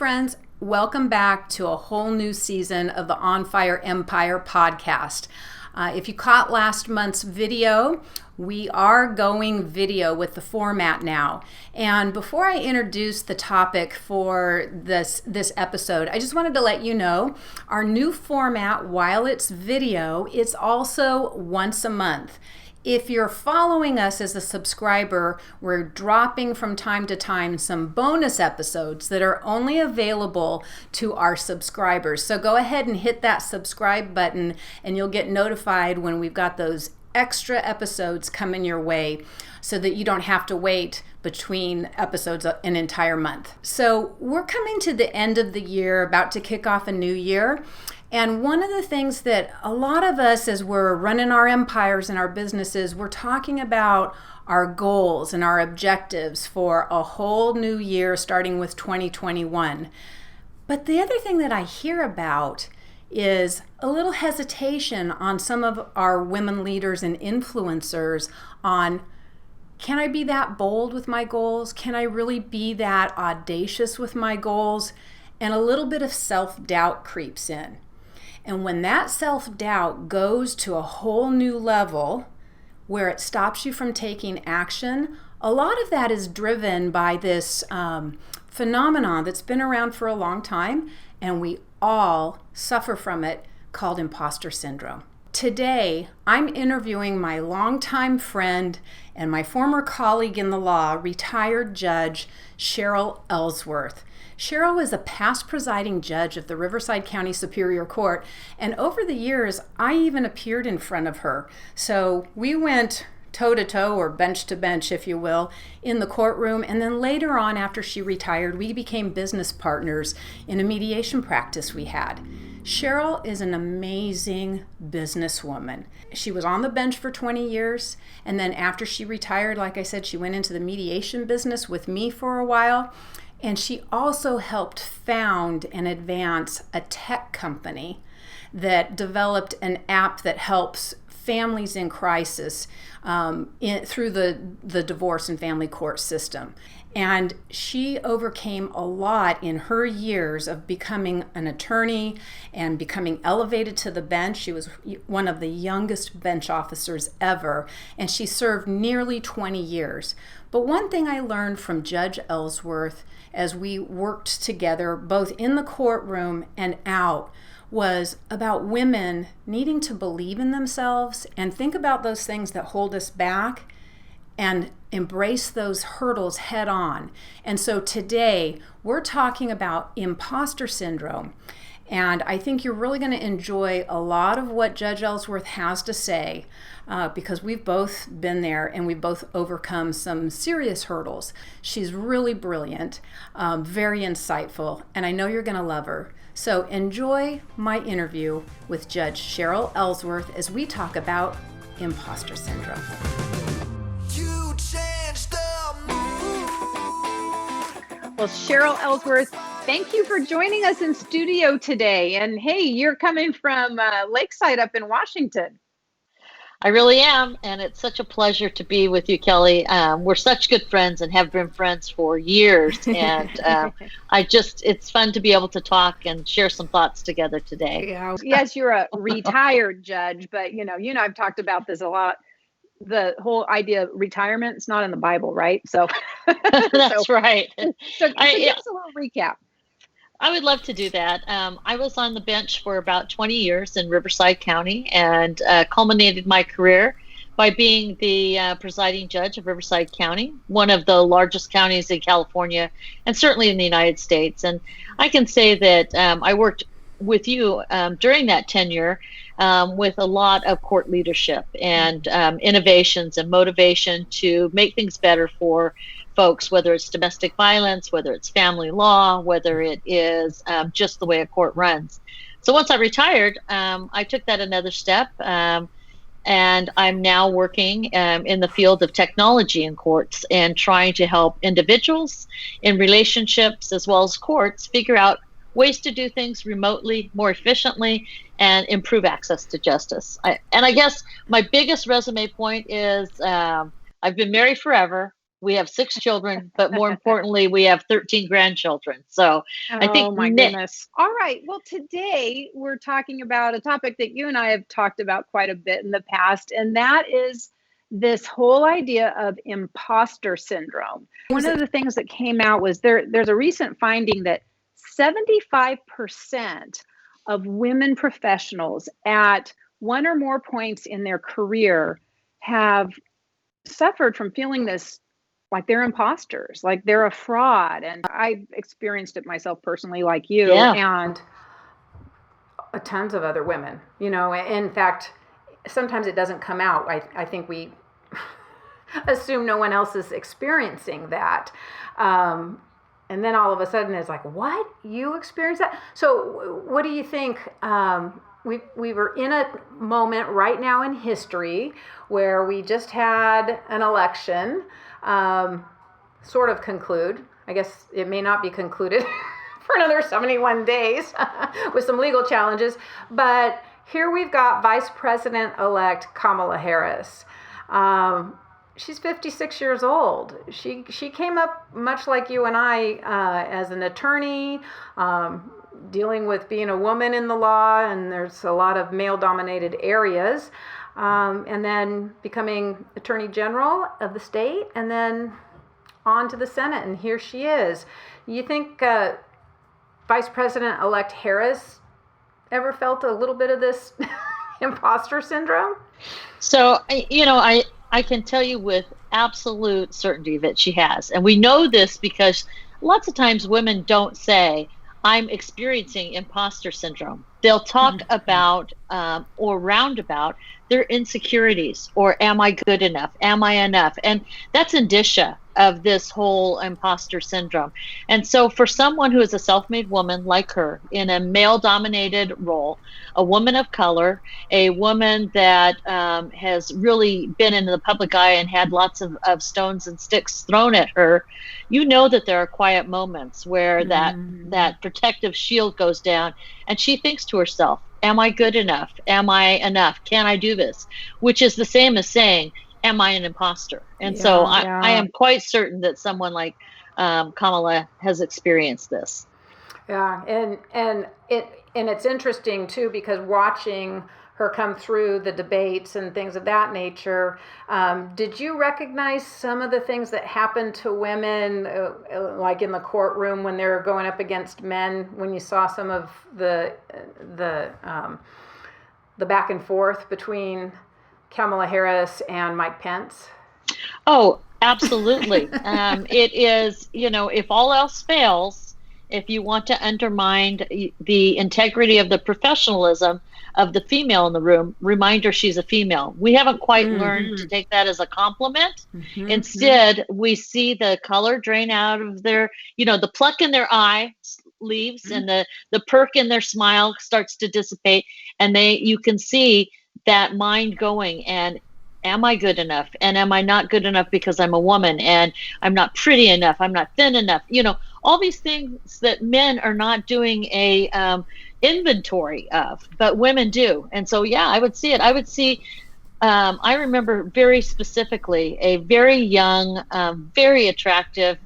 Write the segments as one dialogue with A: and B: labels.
A: friends. Welcome back to a whole new season of the On Fire Empire podcast. If you caught last month's video, we are going video with the format now. And before I introduce the topic for this episode, I just wanted to let you know our new format, while it's video, it's also once a month. If you're following us as a subscriber, we're dropping from time to time some bonus episodes that are only available to our subscribers. So go ahead and hit that subscribe button and you'll get notified when we've got those extra episodes coming your way so that you don't have to wait between episodes an entire month. So we're coming to the end of the year, about to kick off a new year. And one of the things that a lot of us, as we're running our empires and our businesses, we're talking about our goals and our objectives for a whole new year, starting with 2021. But the other thing that I hear about is a little hesitation on some of our women leaders and influencers on, can I be that bold with my goals? Can I really be that audacious with my goals? And a little bit of self-doubt creeps in. And when that self-doubt goes to a whole new level where it stops you from taking action, a lot of that is driven by this phenomenon that's been around for a long time, and we all suffer from it, called imposter syndrome. Today, I'm interviewing my longtime friend and my former colleague in the law, retired Judge Sherrill Ellsworth. Sherrill was a past presiding judge of the Riverside County Superior Court, and over the years, I even appeared in front of her. So we went toe-to-toe, or bench-to-bench, if you will, in the courtroom, and then later on, after she retired, we became business partners in a mediation practice we had. Sherrill is an amazing businesswoman. She was on the bench for 20 years, and then after she retired, like I said, she went into the mediation business with me for a while. And she also helped found and advance a tech company that developed an app that helps families in crisis through the divorce and family court system. And she overcame a lot in her years of becoming an attorney and becoming elevated to the bench. She was one of the youngest bench officers ever, and she served nearly 20 years. But one thing I learned from Judge Ellsworth as we worked together, both in the courtroom and out, was about women needing to believe in themselves and think about those things that hold us back and embrace those hurdles head on. And so today we're talking about imposter syndrome. And I think you're really going to enjoy a lot of what Judge Ellsworth has to say because we've both been there and we've both overcome some serious hurdles. She's really brilliant, very insightful, and I know you're going to love her. So enjoy my interview with Judge Sherrill Ellsworth as we talk about imposter syndrome.
B: You changed the mood.
C: Well, Sherrill Ellsworth, thank you for joining us in studio today. And hey, you're coming from Lakeside up in Washington.
D: I really am, and it's such a pleasure to be with you, Kelly. We're such good friends and have been friends for years, and it's fun to be able to talk and share some thoughts together today.
C: Yeah. Yes, you're a retired judge, but you know, I've talked about this a lot. The whole idea of retirement, it's not in the Bible, right? So
D: that's right.
C: So give us a little recap.
D: I would love to do that. I was on the bench for about 20 years in Riverside County and culminated my career by being the presiding judge of Riverside County, one of the largest counties in California and certainly in the United States. And I can say that I worked with you during that tenure with a lot of court leadership and innovations and motivation to make things better for folks, whether it's domestic violence, whether it's family law, whether it is just the way a court runs. So once I retired, I took that another step, and I'm now working in the field of technology in courts and trying to help individuals in relationships as well as courts figure out ways to do things remotely, more efficiently, and improve access to justice. I guess my biggest resume point is I've been married forever. we have 6 children, but more importantly, we have 13 grandchildren. So I
C: Oh
D: think
C: my goodness. All right. Well, today we're talking about a topic that you and I have talked about quite a bit in the past, and that is this whole idea of imposter syndrome. One of the things that came out was there's a recent finding that 75% of women professionals at one or more points in their career have suffered from feeling this, like they're imposters, like they're a fraud. And I experienced it myself personally, like you.
D: Yeah.
A: And tons of other women, in fact, sometimes it doesn't come out. I think we assume no one else is experiencing that. And then all of a sudden it's like, what? You experienced that? So what do you think? We were in a moment right now in history where we just had an election sort of conclude. I guess it may not be concluded for another 71 days with some legal challenges. But here we've got Vice President-elect Kamala Harris. She's 56 years old. She came up much like you and I as an attorney, dealing with being a woman in the law, and there's a lot of male-dominated areas, and then becoming Attorney General of the state, and then on to the Senate, and here she is. You think Vice President-elect Harris ever felt a little bit of this imposter syndrome?
D: So, I can tell you with absolute certainty that she has. And we know this because lots of times women don't say, I'm experiencing imposter syndrome. They'll talk about or roundabout their insecurities, or am I good enough? Am I enough? And that's indicia of this whole imposter syndrome. And so for someone who is a self-made woman like her in a male-dominated role, a woman of color, a woman that has really been in the public eye and had lots of stones and sticks thrown at her, that there are quiet moments where that protective shield goes down and she thinks to herself, am I good enough? Am I enough? Can I do this? Which is the same as saying, am I an imposter? And so I am quite certain that someone like Kamala has experienced this.
A: Yeah, and it's interesting too, because watching her come through the debates and things of that nature, did you recognize some of the things that happened to women, like in the courtroom when they were going up against men? When you saw some of the back and forth between Kamala Harris and Mike Pence?
D: Oh, absolutely. It is, if all else fails, if you want to undermine the integrity of the professionalism of the female in the room, remind her she's a female. We haven't quite learned to take that as a compliment. Instead, we see the color drain out of their, the pluck in their eye leaves and the perk in their smile starts to dissipate. And you can see that mind going, and am I good enough? And am I not good enough because I'm a woman and I'm not pretty enough? I'm not thin enough. All these things that men are not doing a inventory of, but women do. And so, I would see it. I would see, I remember very specifically a very young, very attractive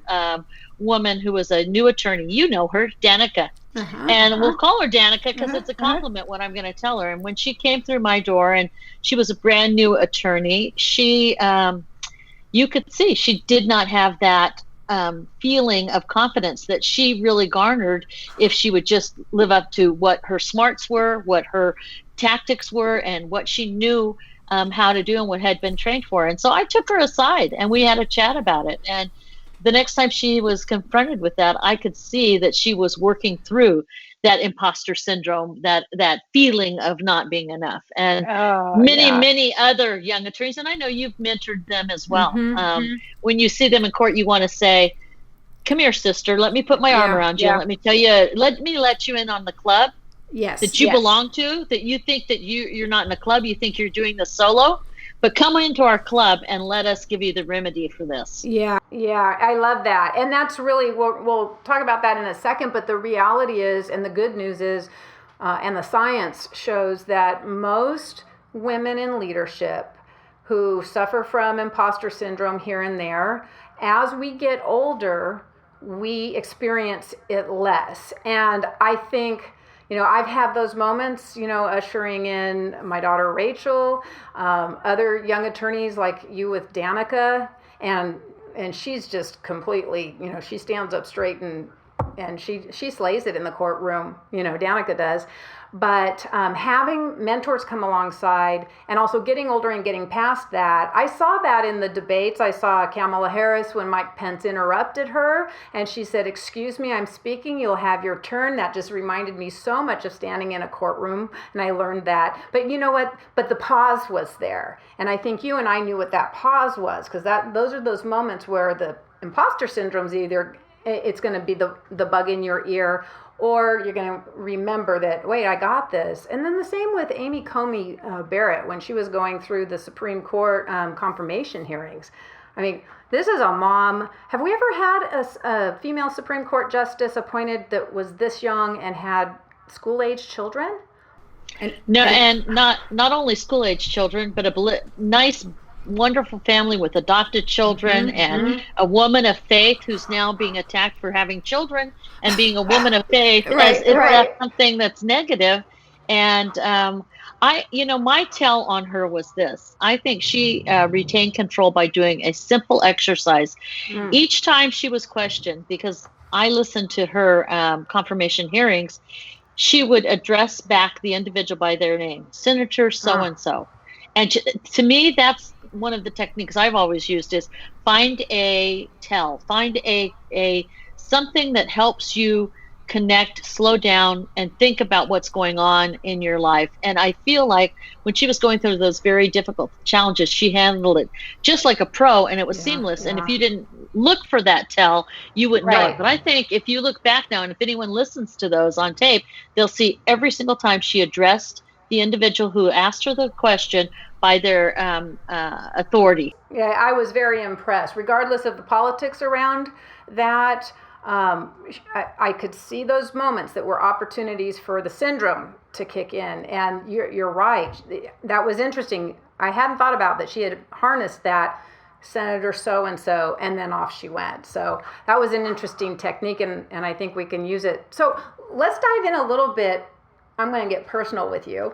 D: woman who was a new attorney. You know her, Danica. And we'll call her Danica because it's a compliment what I'm going to tell her. And when she came through my door and she was a brand new attorney, she, you could see she did not have that feeling of confidence that she really garnered if she would just live up to what her smarts were, what her tactics were, and what she knew how to do and what had been trained for. And so I took her aside and we had a chat about it. And the next time she was confronted with that, I could see that she was working through that imposter syndrome, that feeling of not being enough. And many other young attorneys, and I know you've mentored them as well. When you see them in court, you want to say, come here, sister, let me put my arm around you. And let me tell you, let me let you in on the club that you belong to, that you think that you're not in a club, you think you're doing this solo. But come into our club and let us give you the remedy for this.
A: Yeah, I love that. And that's really, we'll talk about that in a second, but the reality is, and the good news is, and the science shows that most women in leadership who suffer from imposter syndrome here and there. As we get older, we experience it less. And I think, I've had those moments, ushering in my daughter Rachel, other young attorneys like you with Danica, and she's just completely, she stands up straight and she slays it in the courtroom, Danica does. But having mentors come alongside and also getting older and getting past that, I saw that in the debates. I saw Kamala Harris when Mike Pence interrupted her and she said, "Excuse me, I'm speaking, you'll have your turn." That just reminded me so much of standing in a courtroom, and I learned that. But you know what? But the pause was there. And I think you and I knew what that pause was, because those are those moments where the imposter syndrome's either it's going to be the bug in your ear, or you're going to remember that, wait, I got this. And then the same with Amy Coney Barrett when she was going through the Supreme Court confirmation hearings. I mean, this is a mom. Have we ever had a female Supreme Court justice appointed that was this young and had school-age children?
D: And not only school-age children, but a nice, wonderful family with adopted children, and a woman of faith who's now being attacked for having children and being a woman of faith as if that's something that's negative. And my tell on her was this. I think she retained control by doing a simple exercise. Each time she was questioned, because I listened to her confirmation hearings, she would address back the individual by their name, Senator so-and-so. And to me, that's one of the techniques I've always used, is find a something that helps you connect, slow down, and think about what's going on in your life. And I feel like when she was going through those very difficult challenges, she handled it just like a pro, and it was seamless. And if you didn't look for that tell, you wouldn't know it. But I think if you look back now, and if anyone listens to those on tape, they'll see every single time she addressed the individual who asked her the question by their authority.
A: Yeah, I was very impressed. Regardless of the politics around that, I could see those moments that were opportunities for the syndrome to kick in. And you're right. That was interesting. I hadn't thought about that. She had harnessed that Senator so-and-so, and then off she went. So that was an interesting technique, and I think we can use it. So let's dive in a little bit. I'm going to get personal with you.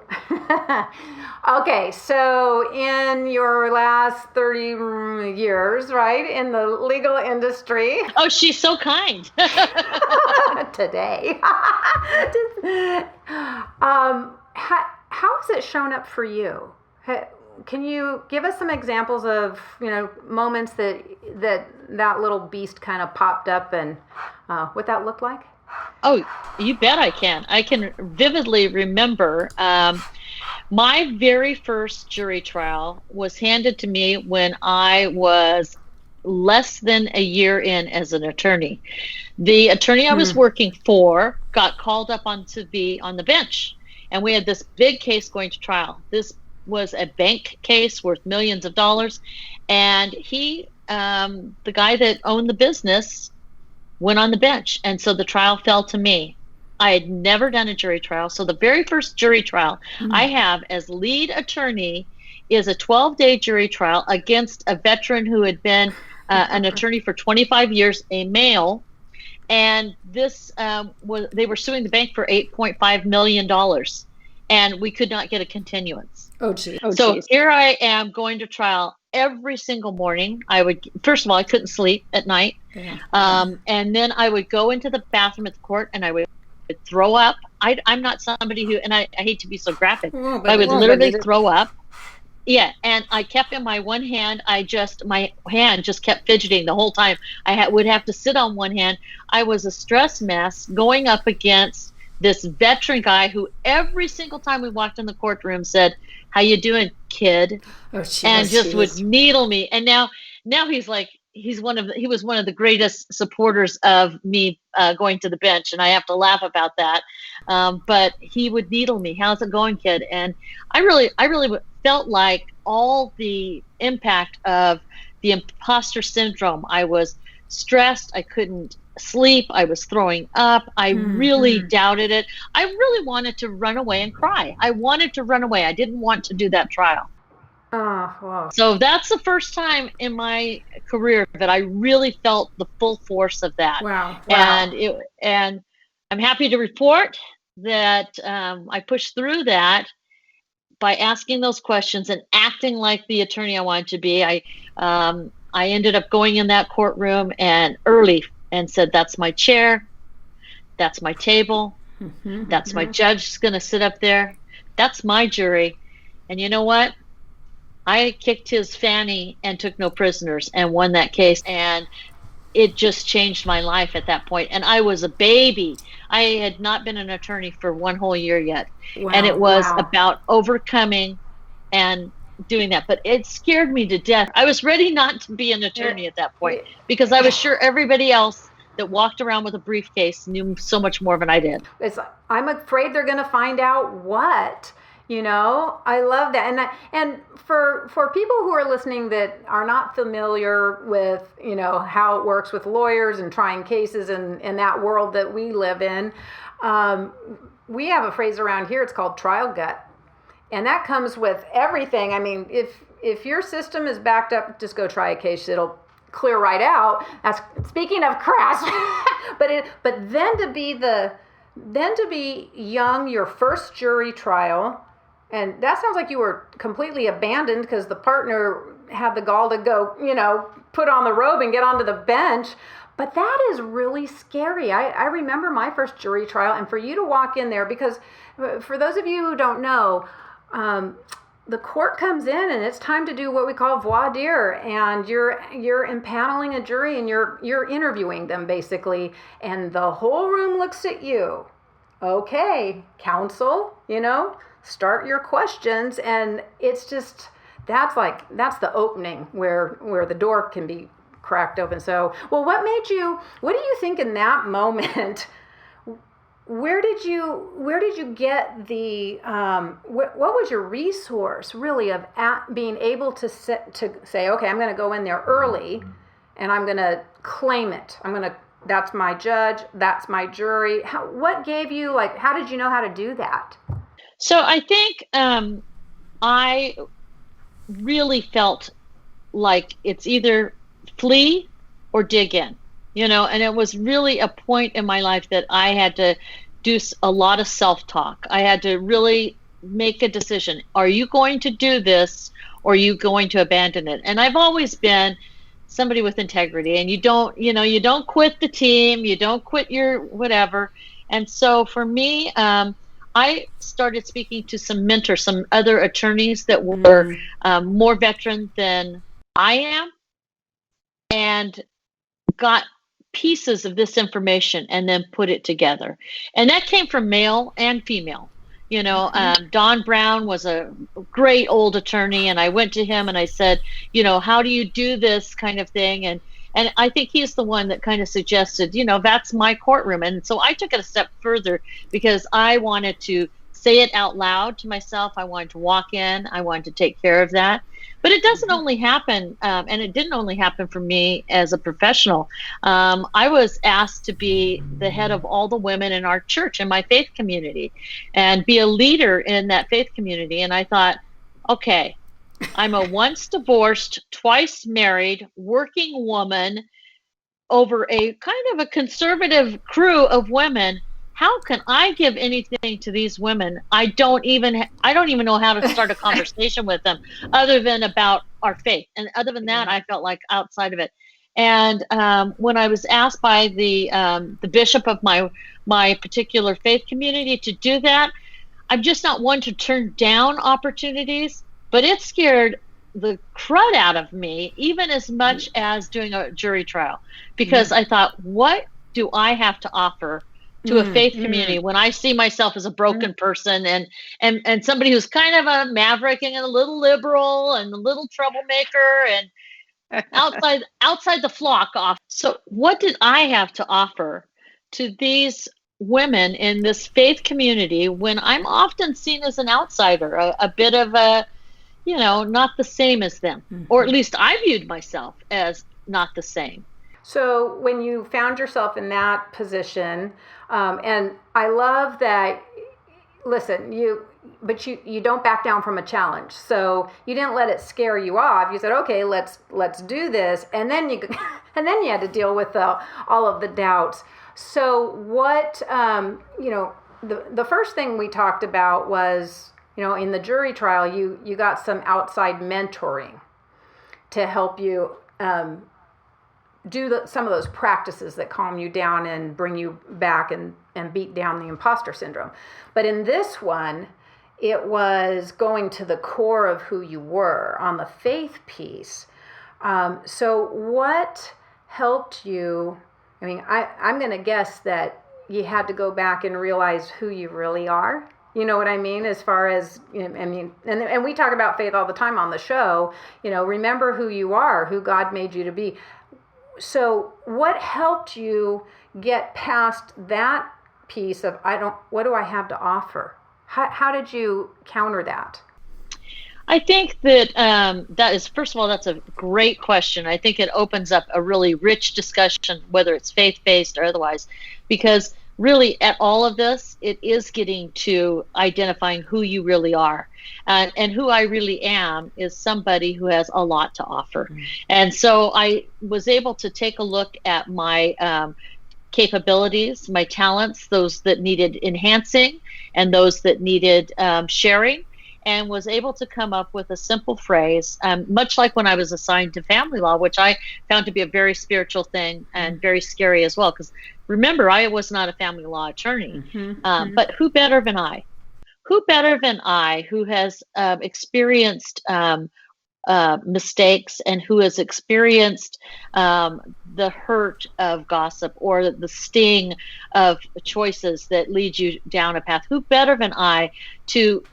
A: Okay, so in your last 30 years, right, in the legal industry.
D: Oh, she's so kind.
A: Today. How has it shown up for you? Can you give us some examples of, moments that little beast kind of popped up, and what that looked like?
D: Oh, you bet I can. I can vividly remember my very first jury trial was handed to me when I was less than a year in as an attorney. The attorney I was working for got called up to be on the bench, and we had this big case going to trial. This was a bank case worth millions of dollars, and he, the guy that owned the business, went on the bench, and so the trial fell to me. I had never done a jury trial, so the very first jury trial I have as lead attorney is a 12-day jury trial against a veteran who had been an attorney for 25 years, a male, and this they were suing the bank for $8.5 million, and we could not get a continuance.
A: Oh, geez.
D: So here I am going to trial every single morning. First of all, I couldn't sleep at night. And then I would go into the bathroom at the court and I would throw up. I'm not somebody who, and I hate to be so graphic, but I would literally throw up. Yeah. And I kept in my one hand, my hand just kept fidgeting the whole time. I would have to sit on one hand. I was a stress mess going up against this veteran guy who every single time we walked in the courtroom said, "How you doing, kid?" And just would needle me. And now he's like, he was one of the greatest supporters of me going to the bench, and I have to laugh about that. But he would needle me. "How's it going, kid?" And I really felt like all the impact of the imposter syndrome. I was stressed. I couldn't sleep. I was throwing up. I really doubted it. I really wanted to run away and cry. I wanted to run away. I didn't want to do that trial.
A: Oh, wow.
D: So that's the first time in my career that I really felt the full force of that.
A: Wow.
D: And I'm happy to report that I pushed through that by asking those questions and acting like the attorney I wanted to be. I ended up going in that courtroom and early and said, "That's my chair, that's my table, that's my judge is going to sit up there, that's my jury." And you know what? I kicked his fanny and took no prisoners and won that case. And it just changed my life at that point. And I was a baby. I had not been an attorney for one whole year yet.
A: Wow,
D: and it was
A: wow.
D: about overcoming and doing that. But it scared me to death. I was ready not to be an attorney at that point because I was sure everybody else that walked around with a briefcase knew so much more than I did.
A: I'm afraid they're going to find out what. I love that. And for people who are listening that are not familiar with, how it works with lawyers and trying cases and that world that we live in, we have a phrase around here. It's called trial gut. And that comes with everything. I mean, if your system is backed up, just go try a case. It'll clear right out. That's speaking of crass. but then to be young, your first jury trial. And that sounds like you were completely abandoned because the partner had the gall to go, put on the robe and get onto the bench. But that is really scary. I remember my first jury trial, and for you to walk in there, because for those of you who don't know, the court comes in and it's time to do what we call voir dire, and you're impaneling a jury and you're interviewing them basically, and the whole room looks at you. Okay, counsel, start your questions. And it's just, that's the opening where the door can be cracked open. So, well, what do you think in that moment? Where did you get the, what was your resource really of being able to say, okay, I'm going to go in there early and I'm going to claim it. That's my judge, that's my jury. What gave you, how did you know how to do that?
D: So I think I really felt like it's either flee or dig in, and it was really a point in my life that I had to do a lot of self-talk. I had to really make a decision. Are you going to do this or are you going to abandon it? And I've always been somebody with integrity, and you don't quit the team, you don't quit your whatever. And so for me, I started speaking to some mentors, some other attorneys that were more veteran than I am, and got pieces of this information and then put it together. And that came from male and female. Don Brown was a great old attorney, and I went to him and I said, how do you do this kind of thing? And I think he's the one that kind of suggested, that's my courtroom. And so I took it a step further because I wanted to say it out loud to myself. I wanted to walk in. I wanted to take care of that. But it doesn't only happen, and it didn't only happen for me as a professional. I was asked to be the head of all the women in our church, in my faith community, and be a leader in that faith community. And I thought, okay, I'm a once divorced, twice married, working woman over a kind of a conservative crew of women. How can I give anything to these women? I don't even know how to start a conversation with them other than about our faith. And other than that, I felt like outside of it. And when I was asked by the bishop of my particular faith community to do that, I'm just not one to turn down opportunities, but it scared the crud out of me, even as much as doing a jury trial, because I thought, what do I have to offer to a faith community when I see myself as a broken person and somebody who's kind of a maverick and a little liberal and a little troublemaker and outside the flock off. So what did I have to offer to these women in this faith community when I'm often seen as an outsider, a bit of a, not the same as them, or at least I viewed myself as not the same.
A: So when you found yourself in that position, and I love that, listen, but you don't back down from a challenge. So you didn't let it scare you off. You said, okay, let's do this. And then you and then you had to deal with all of the doubts. So what, the first thing we talked about was, in the jury trial, you got some outside mentoring to help you do some of those practices that calm you down and bring you back and beat down the imposter syndrome. But in this one, it was going to the core of who you were on the faith piece. So what helped you? I mean, I'm going to guess that you had to go back and realize who you really are. You know what I mean? As far as, and we talk about faith all the time on the show, remember who you are, who God made you to be. So what helped you get past that piece of, what do I have to offer? How did you counter that?
D: I think that that is, first of all, that's a great question. I think it opens up a really rich discussion, whether it's faith-based or otherwise, because really at all of this, it is getting to identifying who you really are. And who I really am is somebody who has a lot to offer. Mm-hmm. And so I was able to take a look at my capabilities, my talents, those that needed enhancing and those that needed sharing, and was able to come up with a simple phrase, much like when I was assigned to family law, which I found to be a very spiritual thing and very scary as well. Because remember, I was not a family law attorney, but who better than I? Who better than I, who has experienced mistakes and who has experienced the hurt of gossip or the sting of choices that lead you down a path? Who better than I to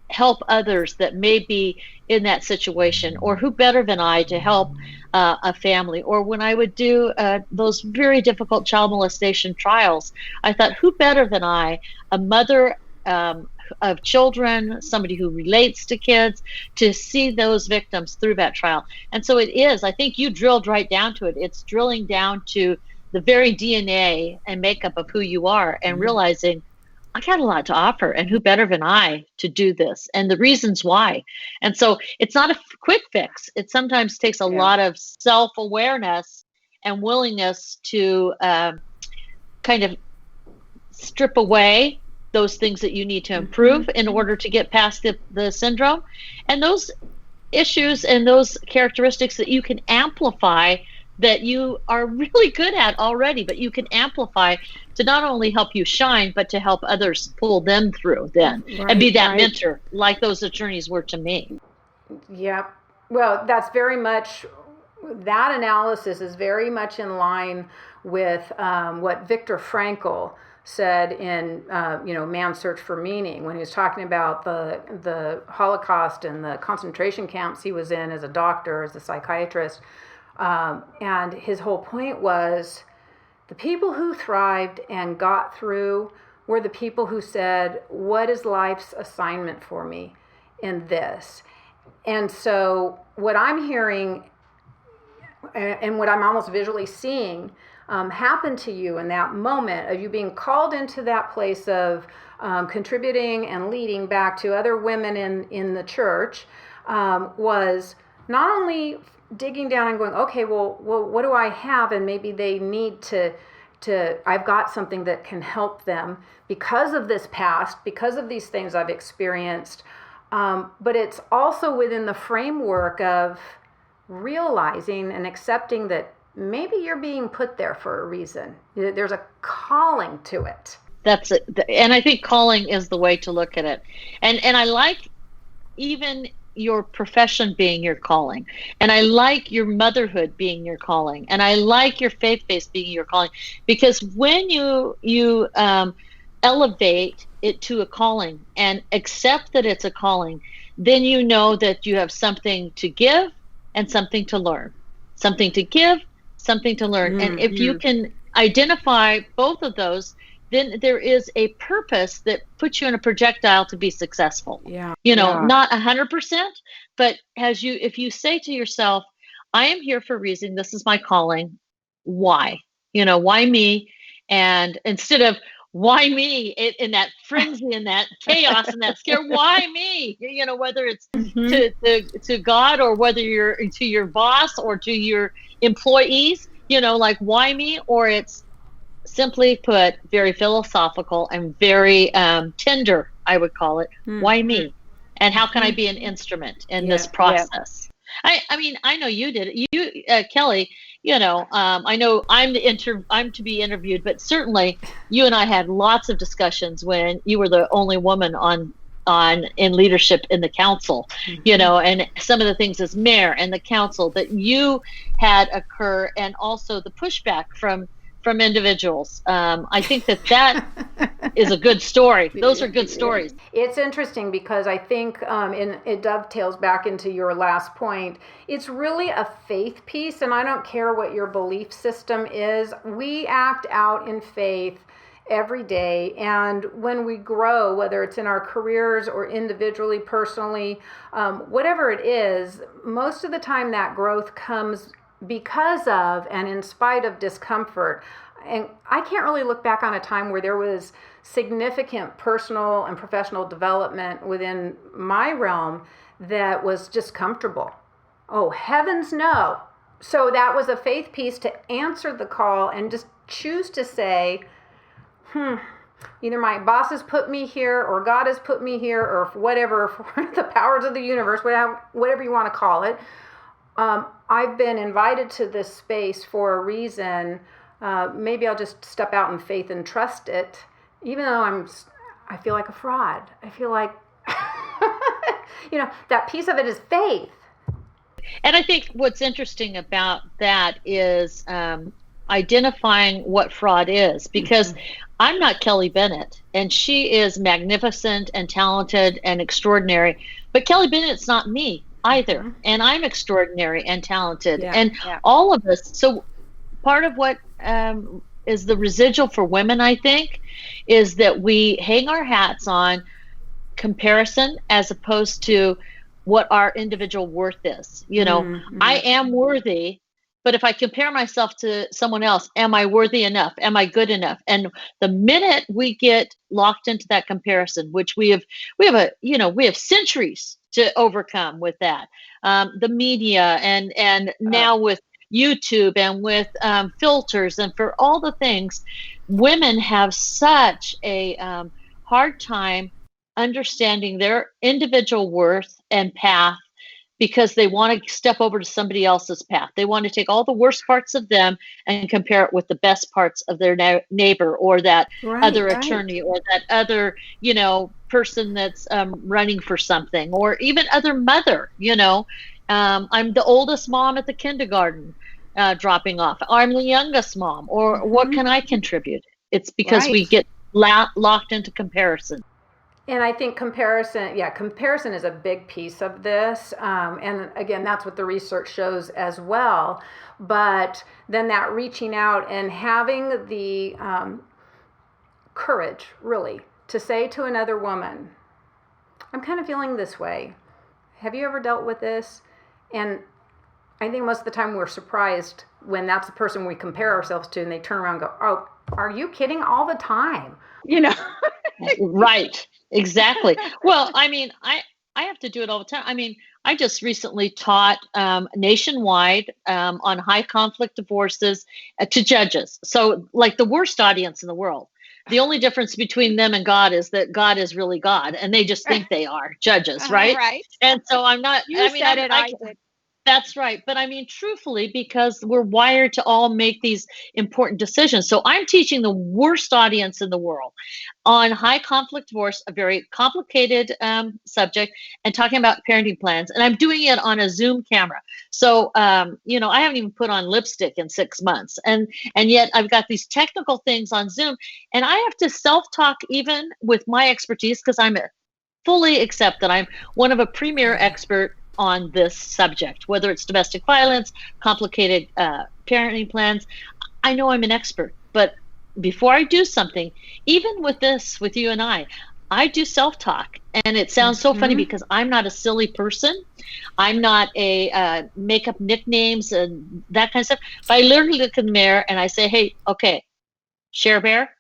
D: help others that may be in that situation, or who better than I to help a family? Or when I would do those very difficult child molestation trials, I thought, who better than I, a mother of children, somebody who relates to kids, to see those victims through that trial? And so it is, I think you drilled right down to it. It's drilling down to the very DNA and makeup of who you are, and realizing, I got a lot to offer, and who better than I to do this, and the reasons why. And so it's not a quick fix. It sometimes takes a lot of self-awareness and willingness to kind of strip away those things that you need to improve in order to get past the syndrome, and those issues and those characteristics that you can amplify, that you are really good at already, but you can amplify to not only help you shine, but to help others pull them through then, and be that mentor like those attorneys were to me.
A: Yep. Well, that's very much, that analysis is very much in line with what Viktor Frankl said in Man's Search for Meaning, when he was talking about the Holocaust and the concentration camps he was in as a doctor, as a psychiatrist. And his whole point was, the people who thrived and got through were the people who said, what is life's assignment for me in this? And so what I'm hearing, and what I'm almost visually seeing happen to you in that moment of you being called into that place of contributing and leading back to other women in the church, was not only digging down and going, okay, well, what do I have? And maybe they need to I've got something that can help them because of this past, because of these things I've experienced. But it's also within the framework of realizing and accepting that maybe you're being put there for a reason. There's a calling to it.
D: That's it. And I think calling is the way to look at it. And I like even your profession being your calling, and I like your motherhood being your calling, and I like your faith-based being your calling, because when you elevate it to a calling and accept that it's a calling, then you know that you have something to give and something to learn, something to give, something to learn. And if you can identify both of those, then there is a purpose that puts you in a projectile to be successful. Not 100%, but if you say to yourself, I am here for a reason, this is my calling, why? Why me? And instead of, why me in that frenzy and that chaos and that scare? Why me? Whether it's to God, or whether you're to your boss or to your employees, like why me? Or it's simply put, very philosophical and very tender, I would call it. Why me? And how can I be an instrument in this process? I mean, I know you did it. You, Kelly, I know I'm to be interviewed, but certainly you and I had lots of discussions when you were the only woman on in leadership in the council, and some of the things as mayor and the council that you had occur, and also the pushback from individuals. I think that is a good story. Those are good stories.
A: It's interesting because I think it dovetails back into your last point. It's really a faith piece, and I don't care what your belief system is. We act out in faith every day, and when we grow, whether it's in our careers or individually, personally, whatever it is, most of the time that growth comes because of and in spite of discomfort. And I can't really look back on a time where there was significant personal and professional development within my realm that was just comfortable. Oh, heavens no. So that was a faith piece to answer the call and just choose to say, either my boss has put me here, or God has put me here, or whatever, for the powers of the universe, whatever you want to call it. I've been invited to this space for a reason. Maybe I'll just step out in faith and trust it, even though I feel like a fraud. I feel like, that piece of it is faith.
D: And I think what's interesting about that is identifying what fraud is, because I'm not Kelly Bennett, and she is magnificent and talented and extraordinary, but Kelly Bennett's not me either. And I'm extraordinary and talented, and all of us. So part of what is the residual for women, I think, is that we hang our hats on comparison as opposed to what our individual worth is. I am worthy, but if I compare myself to someone else, am I worthy enough? Am I good enough? And the minute we get locked into that comparison, which we have centuries to overcome with that, the media and now with YouTube and with filters and for all the things, women have such a hard time understanding their individual worth and path, because they want to step over to somebody else's path. They want to take all the worst parts of them and compare it with the best parts of their neighbor, or that other attorney, or that other, person that's running for something, or even other mother. I'm the oldest mom at the kindergarten dropping off. I'm the youngest mom, or what can I contribute? It's because we get locked into comparison.
A: And I think comparison is a big piece of this. And again, that's what the research shows as well. But then that reaching out and having the courage, really, to say to another woman, I'm kind of feeling this way. Have you ever dealt with this? And I think most of the time we're surprised when that's the person we compare ourselves to, and they turn around and go, oh, are you kidding? All the time.
D: Right. Exactly. Well, I mean, I have to do it all the time. I mean, I just recently taught nationwide on high conflict divorces to judges. So like the worst audience in the world. The only difference between them and God is that God is really God, and they just think they are judges, right?
C: Right.
D: And so I'm not.
C: You said it, Isaac.
D: That's right. But I mean, truthfully, because we're wired to all make these important decisions. So I'm teaching the worst audience in the world on high conflict divorce, a very complicated subject, and talking about parenting plans. And I'm doing it on a Zoom camera. So, I haven't even put on lipstick in 6 months. And yet I've got these technical things on Zoom, and I have to self-talk even with my expertise, because I'm fully accept that I'm one of a premier expert on this subject, whether it's domestic violence, complicated parenting plans. I know I'm an expert, but before I do something, even with this, with you and I do self-talk, and it sounds so funny because I'm not a silly person. I'm not a make up nicknames and that kind of stuff. But I literally look in the mirror and I say, hey, okay, Cher Bear,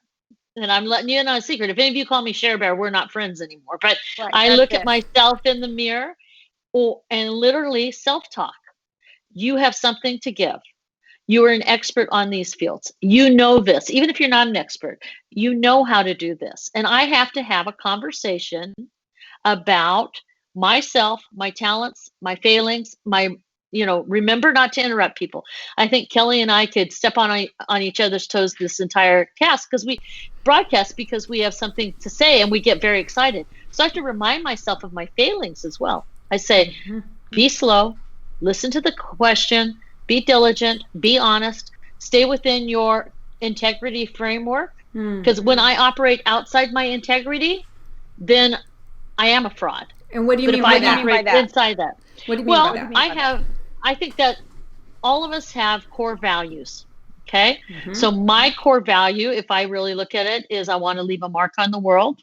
D: and I'm letting you in on a secret. If any of you call me Share Bear, we're not friends anymore. But
C: Right,
D: I
C: that's
D: look
C: it.
D: at myself in the mirror and literally self-talk. You have something to give. You are an expert on these fields. You know this. Even if you're not an expert, you know how to do this. And I have to have a conversation about myself, my talents, my failings, remember not to interrupt people. I think Kelly and I could step on each other's toes this entire cast because we broadcast because we have something to say and we get very excited. So I have to remind myself of my failings as well. I say, be slow, listen to the question, be diligent, be honest, stay within your integrity framework. Because when I operate outside my integrity, then I am a fraud.
A: And what do you
D: But
A: mean
D: if
A: by
D: I
A: that?
D: operate inside that,
A: What do you mean
D: well,
A: by that?
D: I think that all of us have core values. Okay. So my core value, if I really look at it, is I want to leave a mark on the world.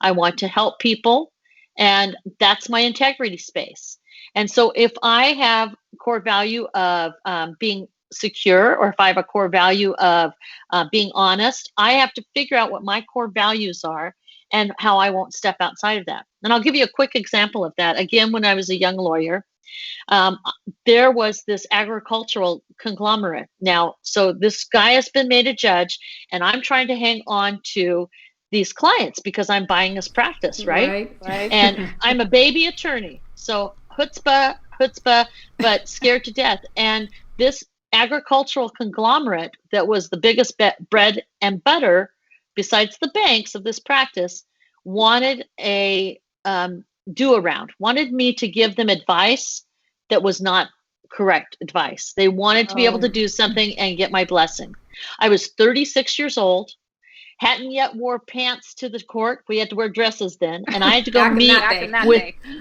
D: I want to help people. And that's my integrity space. And so if I have core value of being secure, or if I have a core value of being honest, I have to figure out what my core values are and how I won't step outside of that. And I'll give you a quick example of that. Again, when I was a young lawyer, there was this agricultural conglomerate. Now, so this guy has been made a judge, and I'm trying to hang on to these clients because I'm buying his practice, right? And I'm a baby attorney. So chutzpah, but scared to death. And this agricultural conglomerate that was the biggest bread and butter besides the banks of this practice wanted a do-around, wanted me to give them advice that was not correct advice. They wanted to be able to do something and get my blessing. I was 36 years old, hadn't yet wore pants to the court. We had to wear dresses then. And I had to go meet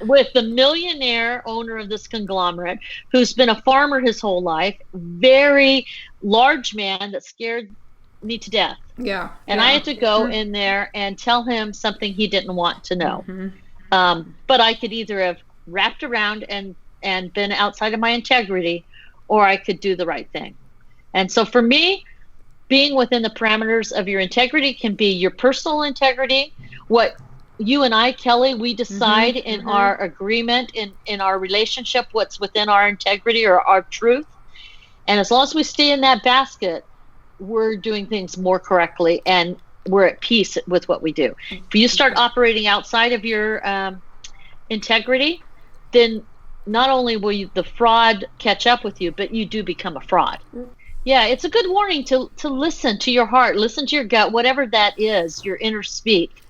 D: with the millionaire owner of this conglomerate who's been a farmer his whole life, very large man that scared me to death.
A: Yeah.
D: And I had to go in there and tell him something he didn't want to know. But I could either have wrapped around and been outside of my integrity, or I could do the right thing. And so for me, being within the parameters of your integrity can be your personal integrity, what you and I, Kelly, we decide in our agreement, in our relationship, what's within our integrity or our truth. And as long as we stay in that basket, we're doing things more correctly and we're at peace with what we do. If you start operating outside of your integrity, then not only will the fraud catch up with you, but you do become a fraud. Yeah, it's a good warning to listen to your heart, listen to your gut, whatever that is, your inner speak,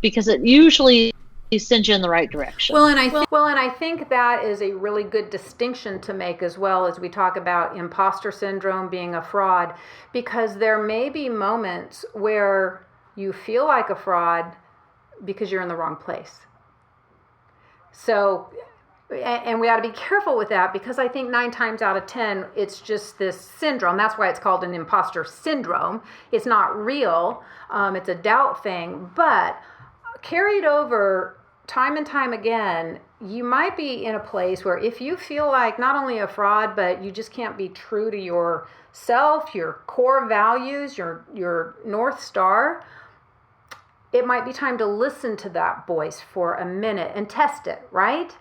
D: because it usually sends you in the right direction.
A: Well, and I think that is a really good distinction to make as well as we talk about imposter syndrome, being a fraud, because there may be moments where you feel like a fraud because you're in the wrong place. So, and we ought to be careful with that, because I think 9 times out of 10, it's just this syndrome. That's why it's called an imposter syndrome. It's not real. It's a doubt thing. But carried over time and time again, you might be in a place where if you feel like not only a fraud, but you just can't be true to yourself, your core values, your North Star, it might be time to listen to that voice for a minute and test it, right?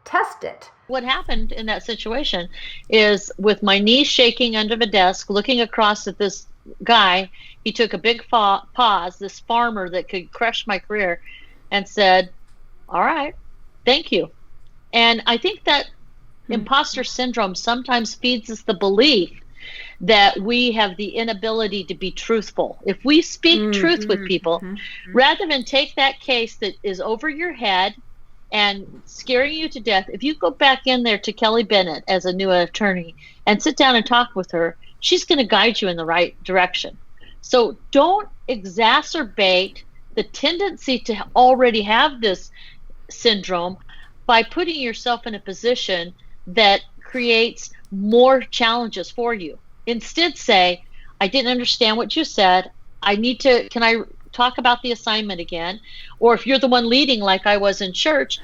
A: Test it.
D: What happened in that situation is, with my knees shaking under the desk, looking across at this guy, he took a big pause, this farmer that could crush my career, and said, "All right, thank you." And I think that imposter syndrome sometimes feeds us the belief that we have the inability to be truthful. If we speak truth with people, rather than take that case that is over your head and scaring you to death, if you go back in there to Kelly Bennett as a new attorney and sit down and talk with her, she's going to guide you in the right direction. So don't exacerbate the tendency to already have this syndrome by putting yourself in a position that creates more challenges for you. Instead, say, "I didn't understand what you said. Can I talk about the assignment again?" Or if you're the one leading, like I was in church,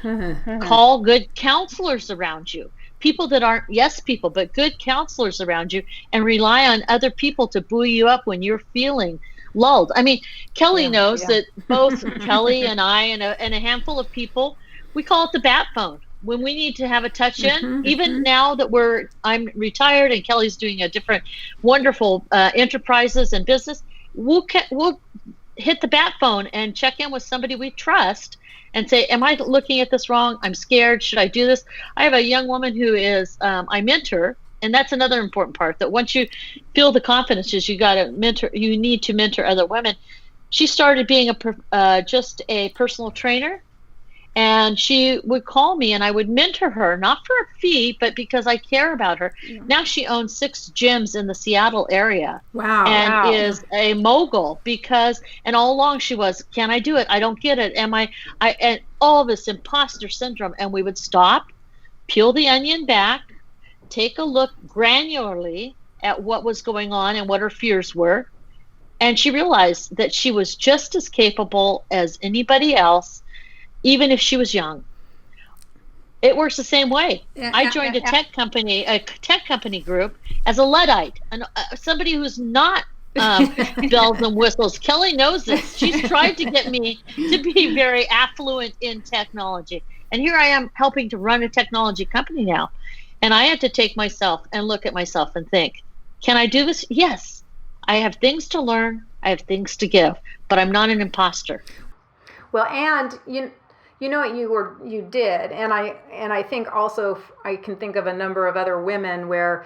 D: call good counselors around you. People that aren't yes people, but good counselors around you, and rely on other people to buoy you up when you're feeling lulled. I mean, Kelly
A: Yeah,
D: knows
A: yeah.
D: that both Kelly and I and a handful of people, we call it the bat phone. When we need to have a touch in, even now that I'm retired and Kelly's doing a different wonderful enterprises and business, we'll hit the bat phone and check in with somebody we trust and say, am I looking at this wrong? I'm scared. Should I do this? I have a young woman who is, I mentor, and that's another important part, that once you feel the confidence is you got to mentor, you need to mentor other women. She started being just a personal trainer, and she would call me and I would mentor her, not for a fee, but because I care about her. Yeah. Now she owns 6 gyms in the Seattle area.
A: Wow.
D: And is a mogul and all along she was, can I do it? I don't get it. And all this imposter syndrome. And we would stop, peel the onion back, take a look granularly at what was going on and what her fears were. And she realized that she was just as capable as anybody else, even if she was young. It works the same way. I joined a tech company group as a Luddite, and somebody who's not bells and whistles. Kelly knows this. She's tried to get me to be very affluent in technology. And here I am helping to run a technology company now. And I had to take myself and look at myself and think, can I do this? Yes. I have things to learn. I have things to give, but I'm not an imposter.
A: Well, and you know what you did, and I think also I can think of a number of other women where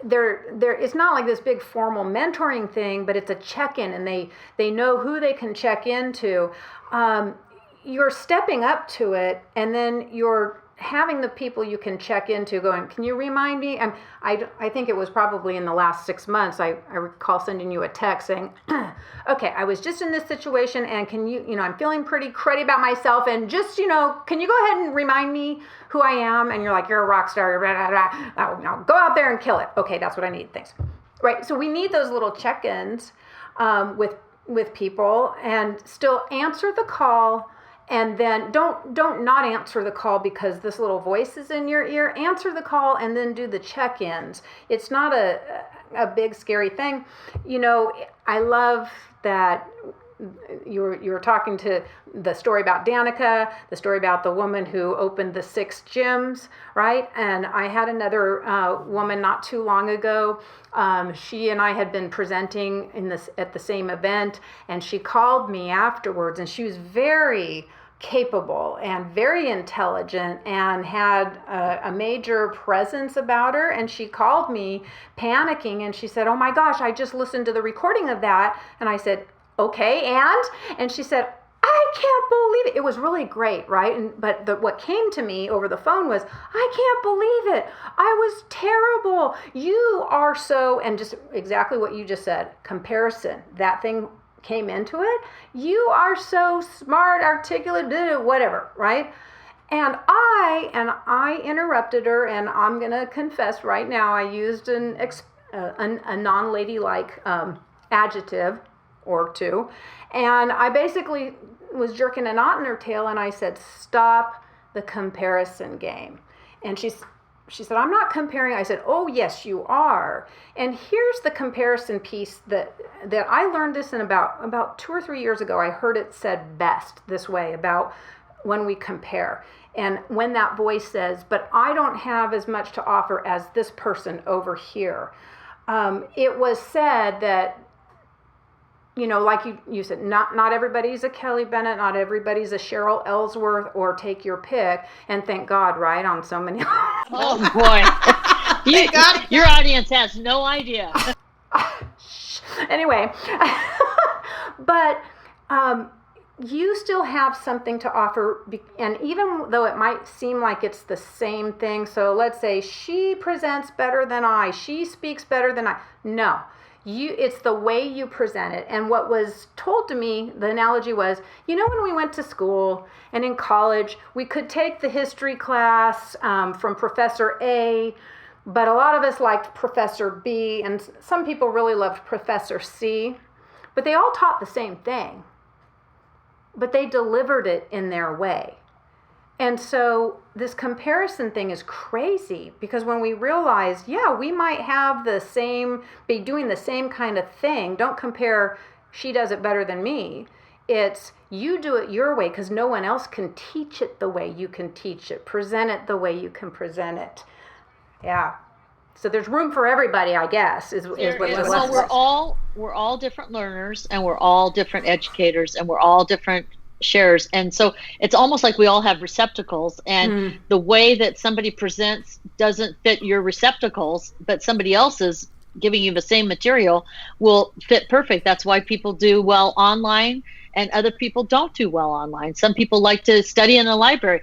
A: there it's not like this big formal mentoring thing, but it's a check-in, and they know who they can check into. You're stepping up to it, and then you're having the people you can check into going, can you remind me? I think it was probably in the last 6 months, I recall sending you a text saying, okay, I was just in this situation, and can I'm feeling pretty cruddy about myself, and just, can you go ahead and remind me who I am? And you're like, you're a rock star, now go out there and kill it. Okay, that's what I need, thanks. Right, so we need those little check-ins with people, and still answer the call. And then don't not answer the call because this little voice is in your ear. Answer the call and then do the check-ins. It's not a big scary thing. I love that you were talking to the story about Danica, the story about the woman who opened the 6 gyms, right? And I had another woman not too long ago. She and I had been presenting at the same event, and she called me afterwards, and she was very capable and very intelligent and had a major presence about her. And she called me panicking, and she said, oh my gosh, I just listened to the recording of that. And I said, okay, and she said, I can't believe it. It was really great, right? But what came to me over the phone was, I can't believe it. I was terrible. You are so, and just exactly what you just said, comparison, that thing came into it. You are so smart, articulate, whatever, right? And I interrupted her, and I'm going to confess right now, I used a non-ladylike adjective or two, and I basically was jerking a knot in her tail, and I said, stop the comparison game. And she said, I'm not comparing. I said, oh yes, you are. And here's the comparison piece that I learned this in about 2 or 3 years ago. I heard it said best this way about when we compare. And when that voice says, but I don't have as much to offer as this person over here. It was said that, like you said, not everybody's a Kelly Bennett, not everybody's a Sherrill Ellsworth, or take your pick. And thank God, right, on so many.
D: Oh boy, your audience has no idea.
A: Anyway, but you still have something to offer, and even though it might seem like it's the same thing. So let's say she presents better than I, she speaks better than I. No. It's the way you present it. And what was told to me, the analogy was, when we went to school and in college, we could take the history class from Professor A, but a lot of us liked Professor B, and some people really loved Professor C, but they all taught the same thing, but they delivered it in their way. And so this comparison thing is crazy, because when we realize, we might have be doing the same kind of thing. Don't compare she does it better than me. It's you do it your way because no one else can teach it the way you can teach it, present it the way you can present it. Yeah. So there's room for everybody, I guess, is what
D: well, we're all different learners, and we're all different educators, and we're all different sharers. And so it's almost like we all have receptacles, and the way that somebody presents doesn't fit your receptacles, but somebody else's giving you the same material will fit perfect. That's why people do well online and other people don't do well online. Some people like to study in a library.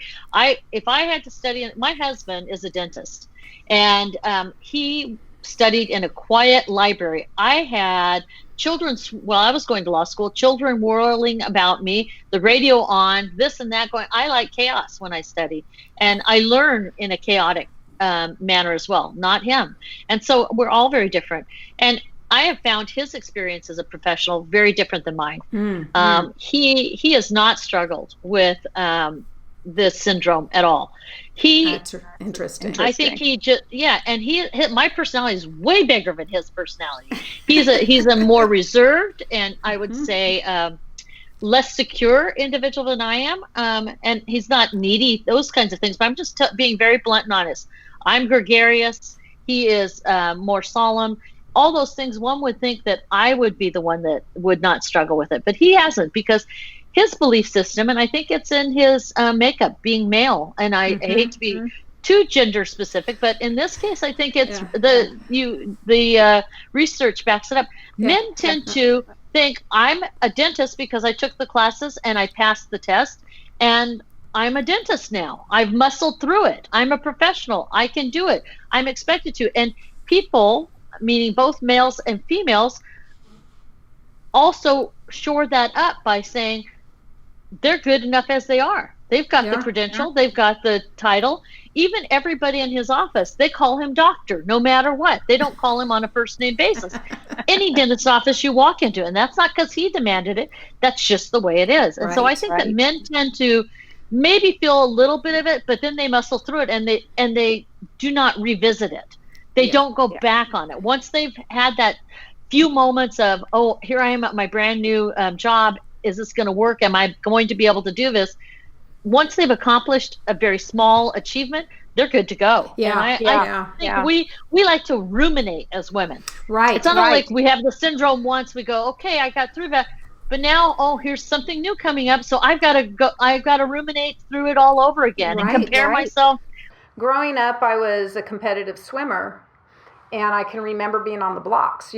D: If I had to study, my husband is a dentist, and he studied in a quiet library. I had I was going to law school, children whirling about me, the radio on, this and that going. I like chaos when I study, and I learn in a chaotic manner as well, not him. And so we're all very different. And I have found his experience as a professional very different than mine. He has not struggled with this syndrome at all.
A: That's interesting.
D: I think he just, and my personality is way bigger than his personality. He's a more reserved and I would say less secure individual than I am. And he's not needy, those kinds of things, but I'm just being very blunt and honest. I'm gregarious. He is more solemn. All those things, one would think that I would be the one that would not struggle with it, but he hasn't, because his belief system, and I think it's in his makeup, being male, and I hate to be too gender specific, but in this case, I think it's the research backs it up. Men tend to think I'm a dentist because I took the classes and I passed the test, and I'm a dentist now. I've muscled through it. I'm a professional. I can do it. I'm expected to. And people, meaning both males and females, also shore that up by saying they're good enough as they are. They've got the credential. They've got the title. Even everybody in his office, they call him doctor, no matter what. They don't call him on a first name basis. Any dentist's office you walk into, and that's not because he demanded it. That's just the way it is. And so I think that men tend to maybe feel a little bit of it, but then they muscle through it, and they do not revisit it. They don't go back on it. Once they've had that few moments of, oh, here I am at my brand new job. Is this going to work? Am I going to be able to do this? Once they've accomplished a very small achievement, they're good to go. I think we like to ruminate as women.
A: Right.
D: It's not like we have the syndrome once, we go, okay, I got through that. But now, here's something new coming up. So I've got to ruminate through it all over again and compare myself.
A: Growing up, I was a competitive swimmer, and I can remember being on the blocks,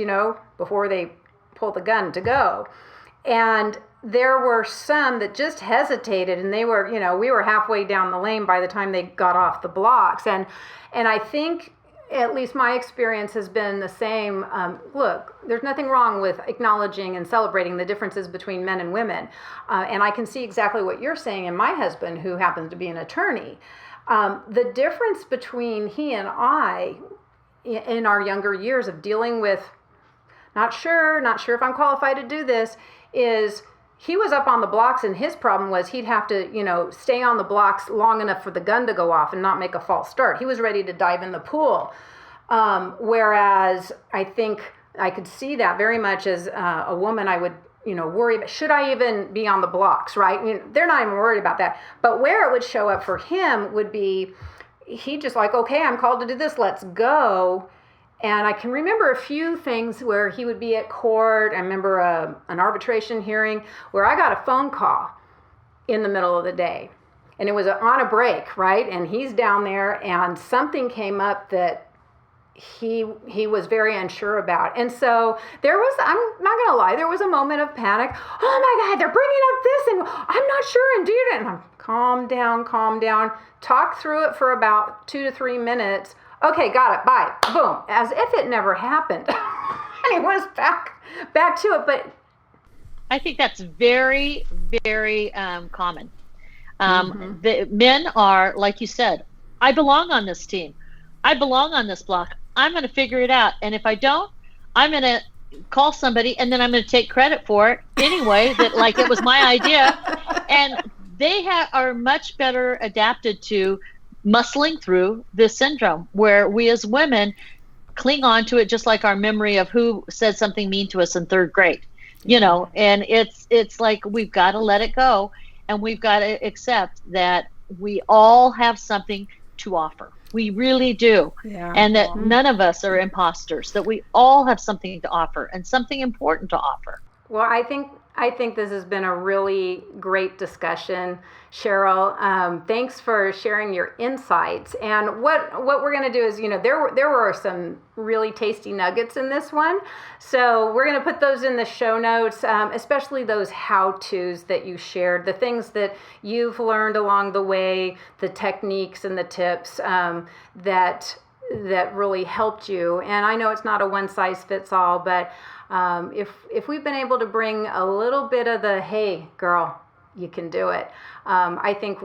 A: before they pull the gun to go. And there were some that just hesitated, and they were, we were halfway down the lane by the time they got off the blocks. And I think, at least my experience has been the same. Look, there's nothing wrong with acknowledging and celebrating the differences between men and women. And I can see exactly what you're saying in my husband, who happens to be an attorney. The difference between he and I in our younger years of dealing with, not sure if I'm qualified to do this, is he was up on the blocks, and his problem was he'd have to, stay on the blocks long enough for the gun to go off and not make a false start. He was ready to dive in the pool. Whereas I think I could see that very much as a woman. I would, worry about, should I even be on the blocks, right? They're not even worried about that. But where it would show up for him would be, he just like, okay, I'm called to do this, let's go. And I can remember a few things where he would be at court. I remember an arbitration hearing where I got a phone call in the middle of the day. And it was on a break, right? And he's down there, and something came up that he was very unsure about. And so there was, I'm not going to lie, there was a moment of panic. Oh my God, they're bringing up this, and I'm not sure, and dude. And I'm calm down, talk through it for about 2 to 3 minutes. Okay, got it, bye, boom, as if it never happened. And he was back to it. But
D: I think that's very, very common. The men are, like you said, I belong on this team. I belong on this block. I'm going to figure it out. And if I don't, I'm going to call somebody, and then I'm going to take credit for it anyway, that like it was my idea. And they are much better adapted to muscling through this syndrome, where we as women cling on to it just like our memory of who said something mean to us in 3rd grade. And it's like we've got to let it go, and we've got to accept that we all have something to offer. We really do.
A: Yeah.
D: And that none of us are imposters, that we all have something to offer and something important to offer.
A: Well, I think this has been a really great discussion, Sherrill. Thanks for sharing your insights. And what we're going to do is, there were some really tasty nuggets in this one. So we're going to put those in the show notes, especially those how-tos that you shared, the things that you've learned along the way, the techniques and the tips that really helped you. And I know it's not a one-size-fits-all, but if we've been able to bring a little bit of the, hey, girl, you can do it, I think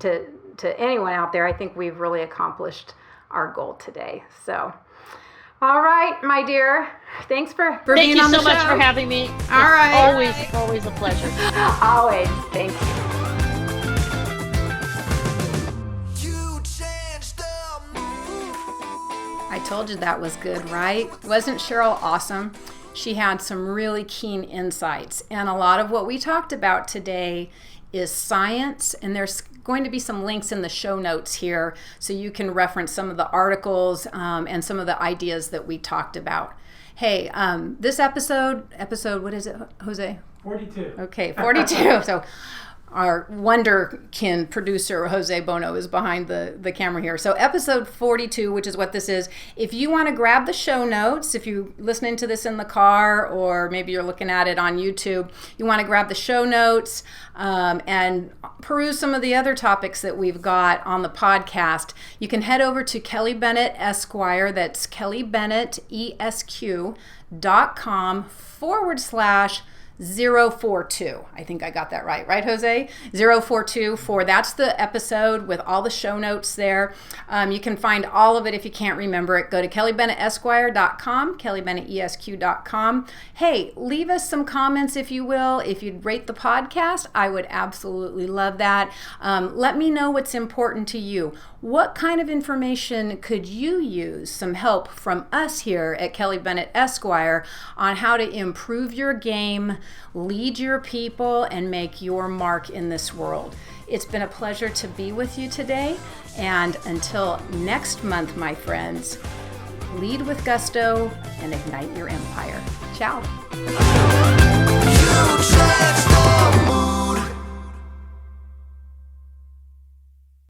A: to anyone out there, I think we've really accomplished our goal today. So, all right, my dear, thanks for being on the show.
D: Thank you so much for having me.
A: All right.
D: It's always a pleasure.
A: Always. Thank you. I told you that was good, right? Wasn't Sherrill awesome? She had some really keen insights. And a lot of what we talked about today is science. And there's going to be some links in the show notes here so you can reference some of the articles and some of the ideas that we talked about. Hey, this episode, what is it, Jose?
E: 42.
A: Okay, 42. So our wonderkin producer, Jose Bono, is behind the camera here. So episode 42, which is what this is, if you want to grab the show notes, if you're listening to this in the car or maybe you're looking at it on YouTube, you want to grab the show notes and peruse some of the other topics that we've got on the podcast, you can head over to Kelly Bennett Esquire, that's KellyBennettESQ.com/042. I think I got that right, Jose? 042 for that's the episode with all the show notes there. You can find all of it if you can't remember it. Go to KellyBennettEsquire.com, KellyBennettESQ.com. Hey, leave us some comments if you will. If you'd rate the podcast, I would absolutely love that. Let me know what's important to you. What kind of information could you use some help from us here at Kelly Bennett Esquire on how to improve your game, lead your people, and make your mark in this world? It's been a pleasure to be with you today. And until next month, my friends, lead with gusto and ignite your empire. Ciao.
B: You changed the mood.